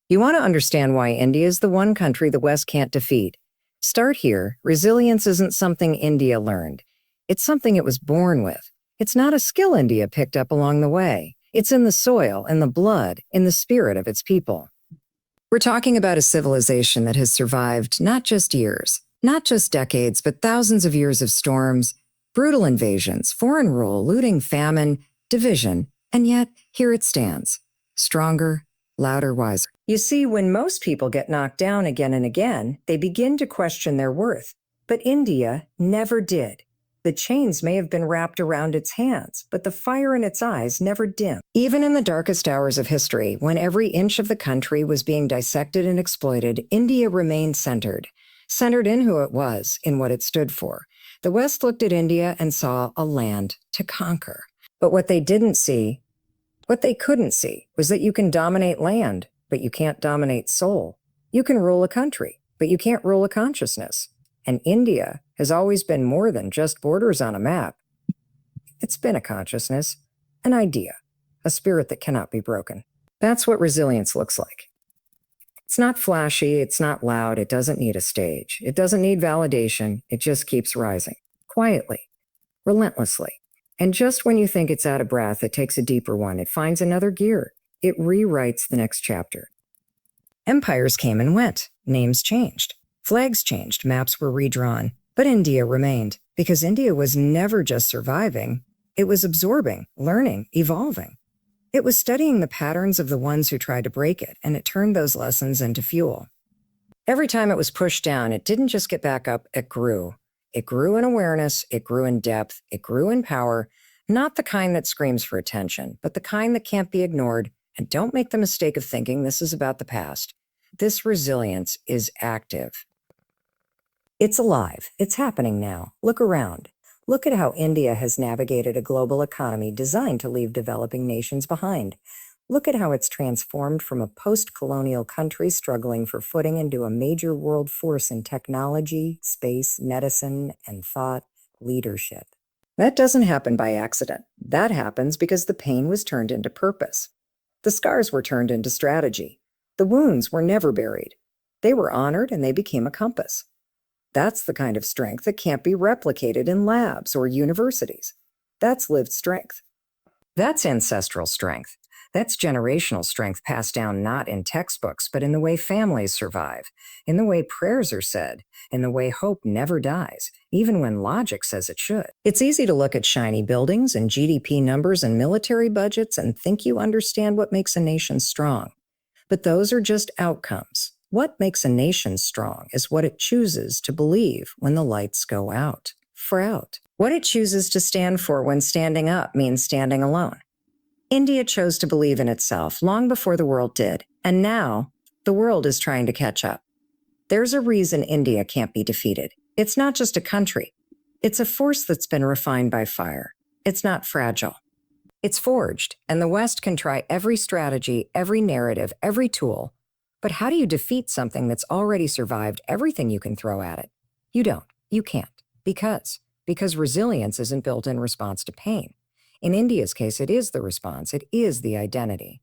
You want to understand why India is the one country the West can't defeat? Start here. Resilience isn't something India learned. It's something it was born with. It's not a skill India picked up along the way. It's in the soil, in the blood, in the spirit of its people. We're talking about a civilization that has survived not just years, not just decades, but thousands of years of storms, brutal invasions, foreign rule, looting, famine, division, and yet here it stands, stronger, louder, wiser. You see, when most people get knocked down again and again, they begin to question their worth. But India never did. The chains may have been wrapped around its hands, but the fire in its eyes never dimmed. Even in the darkest hours of history, when every inch of the country was being dissected and exploited, India remained centered in who it was, in what it stood for. The West looked at India and saw a land to conquer. But what they couldn't see, was that you can dominate land, but you can't dominate soul. You can rule a country, but you can't rule a consciousness. And India has always been more than just borders on a map. It's been a consciousness, an idea, a spirit that cannot be broken. That's what resilience looks like. It's not flashy, it's not loud, it doesn't need a stage. It doesn't need validation, it just keeps rising, quietly, relentlessly. And just when you think it's out of breath, it takes a deeper one. It finds another gear. It rewrites the next chapter. Empires came and went, names changed. Flags changed, maps were redrawn, but India remained, because India was never just surviving. It was absorbing, learning, evolving. It was studying the patterns of the ones who tried to break it, and it turned those lessons into fuel. Every time it was pushed down, it didn't just get back up, it grew. It grew in awareness, it grew in depth, it grew in power, not the kind that screams for attention, but the kind that can't be ignored. And don't make the mistake of thinking this is about the past. This resilience is active. It's alive. It's happening now. Look around. Look at how India has navigated a global economy designed to leave developing nations behind. Look at how it's transformed from a post-colonial country struggling for footing into a major world force in technology, space, medicine, and thought leadership. That doesn't happen by accident. That happens because the pain was turned into purpose. The scars were turned into strategy. The wounds were never buried. They were honored and they became a compass. That's the kind of strength that can't be replicated in labs or universities. That's lived strength. That's ancestral strength. That's generational strength passed down not in textbooks, but in the way families survive, in the way prayers are said, in the way hope never dies, even when logic says it should. It's easy to look at shiny buildings and GDP numbers and military budgets and think you understand what makes a nation strong. But those are just outcomes. What makes a nation strong is what it chooses to believe when the lights go out. What it chooses to stand for when standing up means standing alone. India chose to believe in itself long before the world did, and now the world is trying to catch up. There's a reason India can't be defeated. It's not just a country. It's a force that's been refined by fire. It's not fragile. It's forged, and the West can try every strategy, every narrative, every tool. But how do you defeat something that's already survived everything you can throw at it? You don't. You can't. Because resilience isn't built in response to pain. In India's case, it is the response. It is the identity.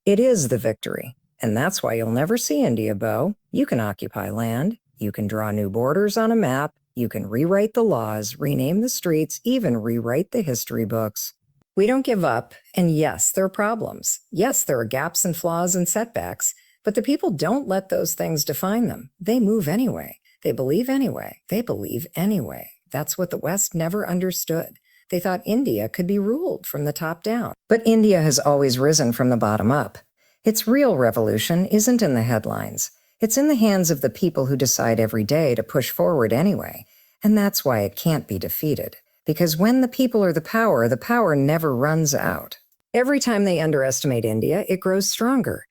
It is the victory. And that's why you'll never see India bow. You can occupy land. You can draw new borders on a map. You can rewrite the laws, rename the streets, even rewrite the history books. We don't give up. And yes, there are problems. Yes, there are gaps and flaws and setbacks. But the people don't let those things define them. They move anyway. They believe anyway. They believe anyway. That's what the West never understood. They thought India could be ruled from the top down. But India has always risen from the bottom up. Its real revolution isn't in the headlines. It's in the hands of the people who decide every day to push forward anyway. And that's why it can't be defeated. Because when the people are the power never runs out. Every time they underestimate India, it grows stronger.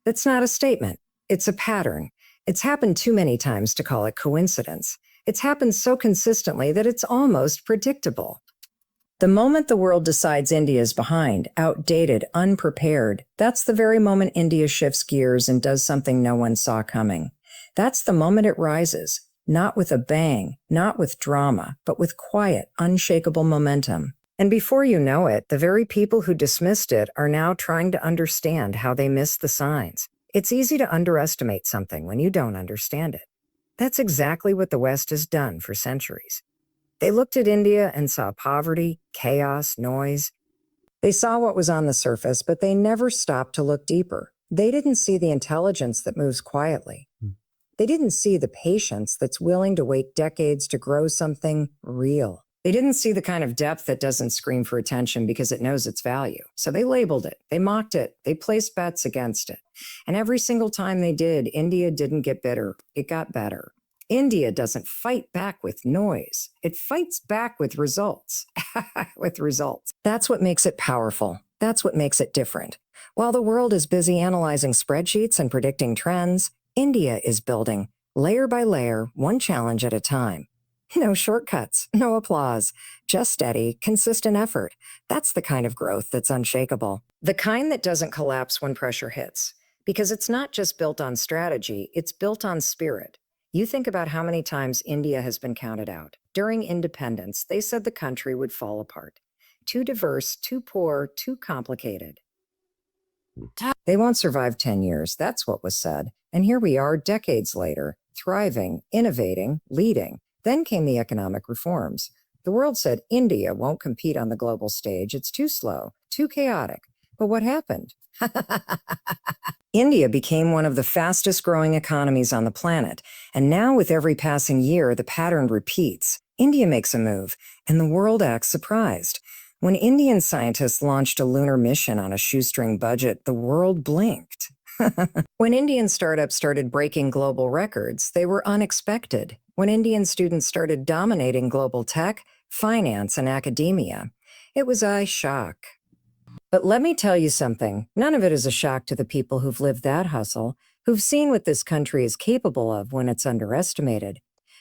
That's not a statement. It's a pattern. It's happened too many times to call it coincidence. It's happened so consistently that it's almost predictable. The moment the world decides India is behind, outdated, unprepared, that's the very moment India shifts gears and does something no one saw coming. That's the moment it rises, not with a bang, not with drama, but with quiet, unshakable momentum. And before you know it, the very people who dismissed it are now trying to understand how they missed the signs. It's easy to underestimate something when you don't understand it. That's exactly what the West has done for centuries. They looked at India and saw poverty, chaos, noise. They saw what was on the surface, but they never stopped to look deeper. They didn't see the intelligence that moves quietly. They didn't see the patience that's willing to wait decades to grow something real. They didn't see the kind of depth that doesn't scream for attention because it knows its value. So they labeled it, they mocked it, they placed bets against it. And every single time they did, India didn't get bitter, it got better. India doesn't fight back with noise. It fights back with results. With results. That's what makes it powerful. That's what makes it different. While the world is busy analyzing spreadsheets and predicting trends, India is building, layer by layer, one challenge at a time. No shortcuts, no applause, just steady, consistent effort. That's the kind of growth that's unshakable. The kind that doesn't collapse when pressure hits. Because it's not just built on strategy, it's built on spirit. You think about how many times India has been counted out. During independence, they said the country would fall apart. Too diverse, too poor, too complicated. They won't survive 10 years, that's what was said. And here we are decades later, thriving, innovating, leading. Then came the economic reforms. The world said India won't compete on the global stage. It's too slow, too chaotic. But what happened? India became one of the fastest growing economies on the planet. And now with every passing year, the pattern repeats. India makes a move, and the world acts surprised. When Indian scientists launched a lunar mission on a shoestring budget, the world blinked. When Indian startups started breaking global records, they were unexpected. When Indian students started dominating global tech, finance, and academia, it was a shock. But let me tell you something, none of it is a shock to the people who've lived that hustle, who've seen what this country is capable of when it's underestimated.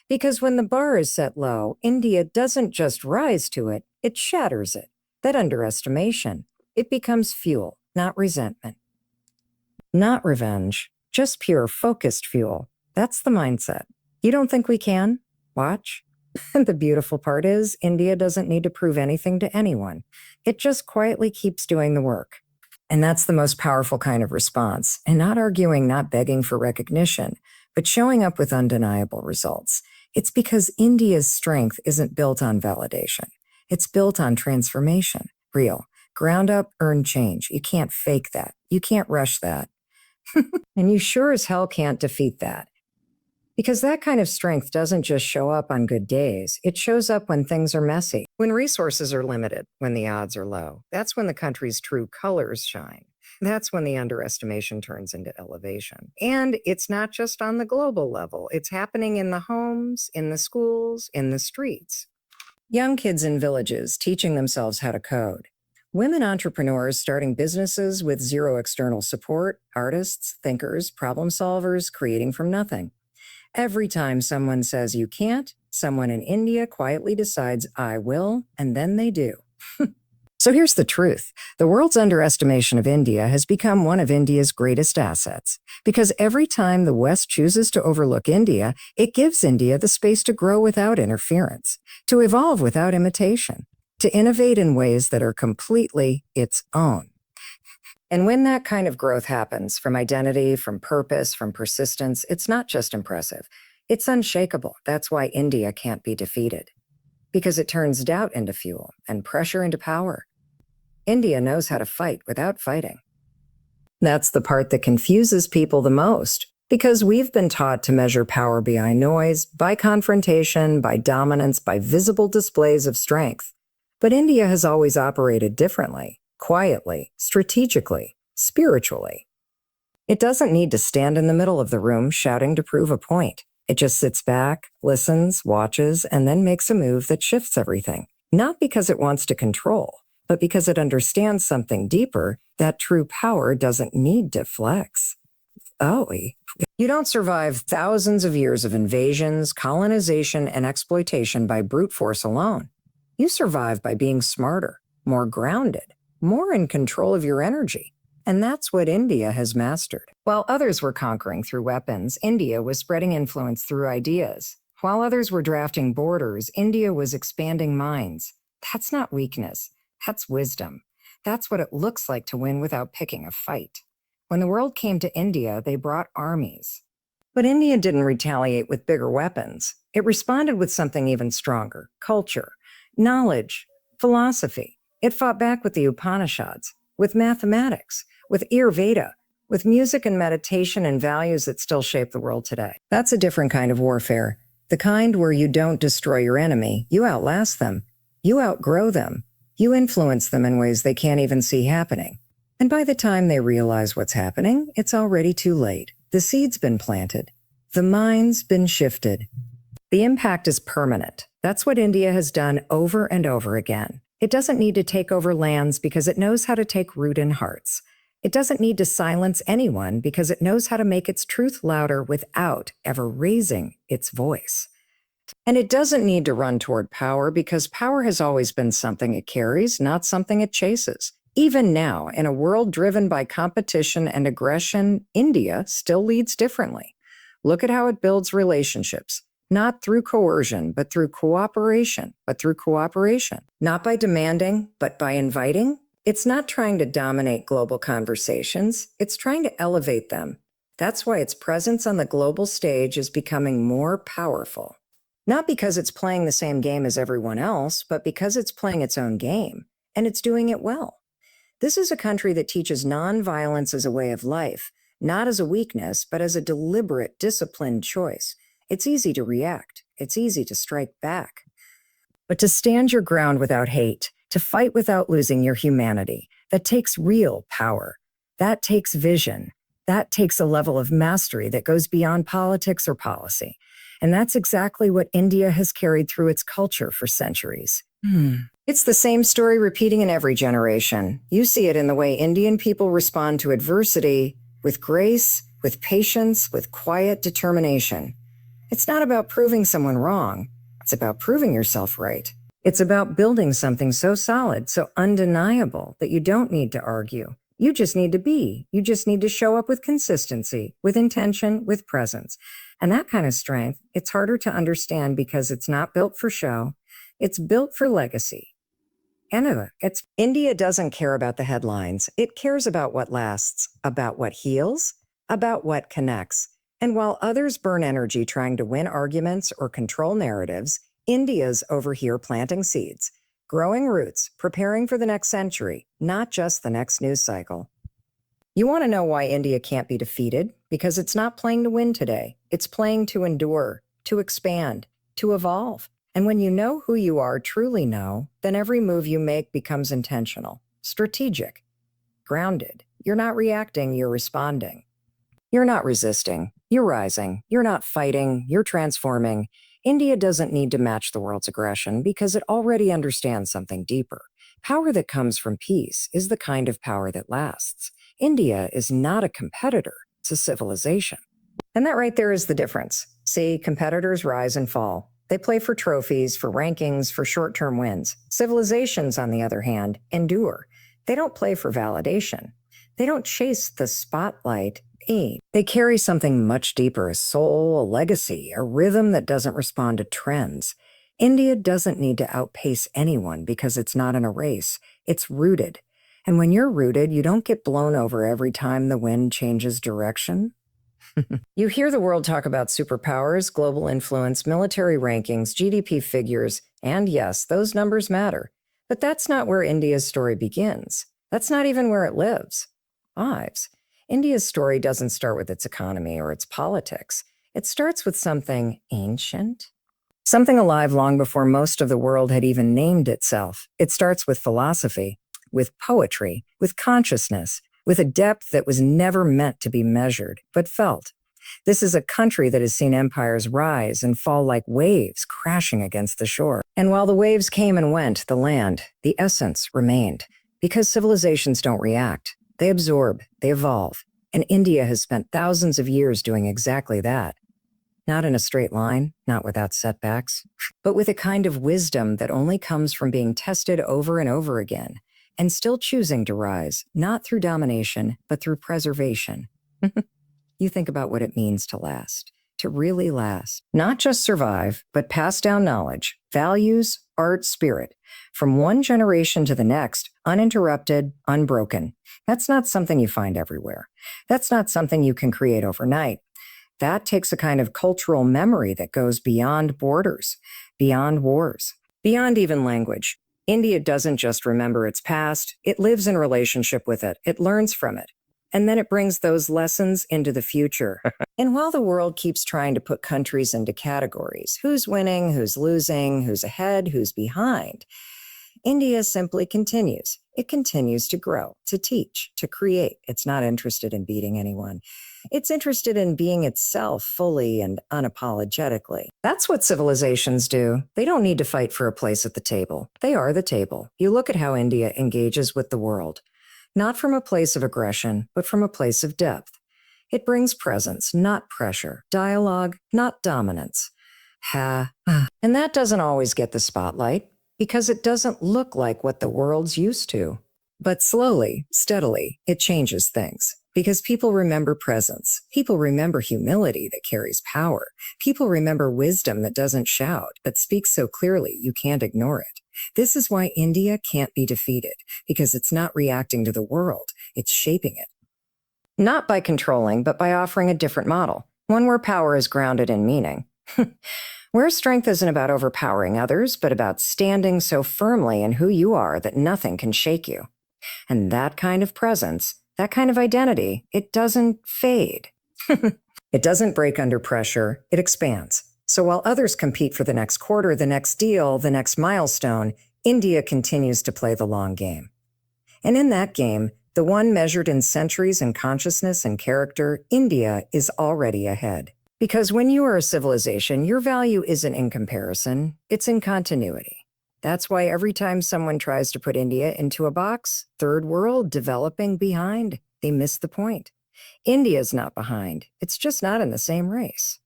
Because when the bar is set low, India doesn't just rise to it, it shatters it. That underestimation, it becomes fuel, not resentment. Not revenge, just pure focused fuel. That's the mindset. You don't think we can? Watch. The beautiful part is, India doesn't need to prove anything to anyone. It just quietly keeps doing the work. And that's the most powerful kind of response. And not arguing, not begging for recognition, but showing up with undeniable results. It's because India's strength isn't built on validation. It's built on transformation. Real. Ground up, earned change. You can't fake that. You can't rush that. And you sure as hell can't defeat that. Because that kind of strength doesn't just show up on good days. It shows up when things are messy, when resources are limited, when the odds are low. That's when the country's true colors shine. That's when the underestimation turns into elevation. And it's not just on the global level. It's happening in the homes, in the schools, in the streets. Young kids in villages teaching themselves how to code. Women entrepreneurs starting businesses with zero external support, artists, thinkers, problem solvers, creating from nothing. Every time someone says you can't, someone in India quietly decides I will, and then they do. So here's the truth. The world's underestimation of India has become one of India's greatest assets. Because every time the West chooses to overlook India, it gives India the space to grow without interference, to evolve without imitation, to innovate in ways that are completely its own. And when that kind of growth happens, from identity, from purpose, from persistence, it's not just impressive. It's unshakable. That's why India can't be defeated. Because it turns doubt into fuel and pressure into power. India knows how to fight without fighting. That's the part that confuses people the most. Because we've been taught to measure power by noise, by confrontation, by dominance, by visible displays of strength. But India has always operated differently. Quietly, strategically, spiritually. It doesn't need to stand in the middle of the room shouting to prove a point. It just sits back, listens, watches, and then makes a move that shifts everything. Not because it wants to control, but because it understands something deeper, that true power doesn't need to flex. You don't survive thousands of years of invasions, colonization, and exploitation by brute force alone. You survive by being smarter, more grounded, more in control of your energy. And that's what India has mastered. While others were conquering through weapons, India was spreading influence through ideas. While others were drafting borders, India was expanding minds. That's not weakness. That's wisdom. That's what it looks like to win without picking a fight. When the world came to India, they brought armies. But India didn't retaliate with bigger weapons. It responded with something even stronger: culture, knowledge, philosophy. It fought back with the Upanishads, with mathematics, with Ayurveda, with music and meditation and values that still shape the world today. That's a different kind of warfare. The kind where you don't destroy your enemy, you outlast them. You outgrow them. You influence them in ways they can't even see happening. And by the time they realize what's happening, it's already too late. The seed's been planted. The mind's been shifted. The impact is permanent. That's what India has done over and over again. It doesn't need to take over lands because it knows how to take root in hearts. It doesn't need to silence anyone because it knows how to make its truth louder without ever raising its voice. And it doesn't need to run toward power because power has always been something it carries, not something it chases. Even now, in a world driven by competition and aggression, India still leads differently. Look at how it builds relationships, not through coercion, but through cooperation, not by demanding, but by inviting. It's not trying to dominate global conversations. It's trying to elevate them. That's why its presence on the global stage is becoming more powerful. Not because it's playing the same game as everyone else, but because it's playing its own game, and it's doing it well. This is a country that teaches nonviolence as a way of life, not as a weakness, but as a deliberate, disciplined choice. It's easy to react. It's easy to strike back. But to stand your ground without hate, to fight without losing your humanity, that takes real power. That takes vision. That takes a level of mastery that goes beyond politics or policy. And that's exactly what India has carried through its culture for centuries. It's the same story repeating in every generation. You see it in the way Indian people respond to adversity, with grace, with patience, with quiet determination. It's not about proving someone wrong. It's about proving yourself right. It's about building something so solid, so undeniable, that you don't need to argue. You just need to be. You just need to show up with consistency, with intention, with presence. And that kind of strength, it's harder to understand because it's not built for show. It's built for legacy. And India doesn't care about the headlines. It cares about what lasts, about what heals, about what connects. And while others burn energy trying to win arguments or control narratives, India's over here planting seeds, growing roots, preparing for the next century, not just the next news cycle. You want to know why India can't be defeated? Because it's not playing to win today. It's playing to endure, to expand, to evolve. And when you know who you are, truly know, then every move you make becomes intentional, strategic, grounded. You're not reacting, you're responding. You're not resisting, you're rising. You're not fighting, you're transforming. India doesn't need to match the world's aggression because it already understands something deeper. Power that comes from peace is the kind of power that lasts. India is not a competitor, it's a civilization. And that right there is the difference. See, competitors rise and fall. They play for trophies, for rankings, for short-term wins. Civilizations, on the other hand, endure. They don't play for validation. They don't chase the spotlight. They carry something much deeper, a soul, a legacy, a rhythm that doesn't respond to trends. India doesn't need to outpace anyone because it's not in a race. It's rooted. And when you're rooted, you don't get blown over every time the wind changes direction. You hear the world talk about superpowers, global influence, military rankings, GDP figures, and yes, those numbers matter. But that's not where India's story begins. That's not even where it lives. India's story doesn't start with its economy or its politics. It starts with something ancient, something alive long before most of the world had even named itself. It starts with philosophy, with poetry, with consciousness, with a depth that was never meant to be measured, but felt. This is a country that has seen empires rise and fall like waves crashing against the shore. And while the waves came and went, the land, the essence remained. Because civilizations don't react. They absorb, they evolve. And India has spent thousands of years doing exactly that. Not in a straight line, not without setbacks, but with a kind of wisdom that only comes from being tested over and over again, and still choosing to rise, not through domination, but through preservation. You think about what it means to last. to really last. Not just survive, but pass down knowledge, values, art, spirit, from one generation to the next, uninterrupted, unbroken. That's not something you find everywhere. That's not something you can create overnight. That takes a kind of cultural memory that goes beyond borders, beyond wars, beyond even language. India doesn't just remember its past, it lives in relationship with it, it learns from it. And then it brings those lessons into the future. And while the world keeps trying to put countries into categories, who's winning, who's losing, who's ahead, who's behind, India simply continues. It continues to grow, to teach, to create. It's not interested in beating anyone. It's interested in being itself fully and unapologetically. That's what civilizations do. They don't need to fight for a place at the table. They are the table. You look at how India engages with the world, not from a place of aggression, but from a place of depth. It brings presence, not pressure, dialogue, not dominance. And that doesn't always get the spotlight, because it doesn't look like what the world's used to. But slowly, steadily, it changes things. Because people remember presence. People remember humility that carries power. People remember wisdom that doesn't shout, but speaks so clearly you can't ignore it. This is why India can't be defeated, because it's not reacting to the world, it's shaping it. Not by controlling, but by offering a different model, one where power is grounded in meaning. Where strength isn't about overpowering others, but about standing so firmly in who you are that nothing can shake you. And that kind of presence, that kind of identity, it doesn't fade. It doesn't break under pressure, it expands. So while others compete for the next quarter, the next deal, the next milestone, India continues to play the long game. And in that game, the one measured in centuries in consciousness and character, India is already ahead. Because when you are a civilization, your value isn't in comparison, it's in continuity. That's why every time someone tries to put India into a box, third world, developing, behind, they miss the point. India's not behind, it's just not in the same race.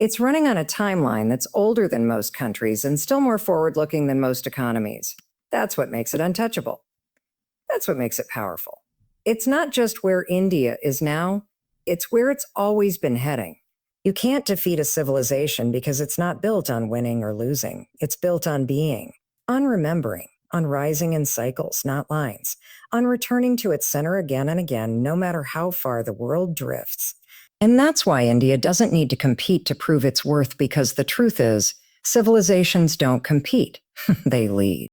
It's running on a timeline that's older than most countries and still more forward-looking than most economies. That's what makes it untouchable. That's what makes it powerful. It's not just where India is now, it's where it's always been heading. You can't defeat a civilization because it's not built on winning or losing. It's built on being, on remembering, on rising in cycles, not lines, on returning to its center again and again, no matter how far the world drifts. And that's why India doesn't need to compete to prove its worth, because the truth is, civilizations don't compete, they lead.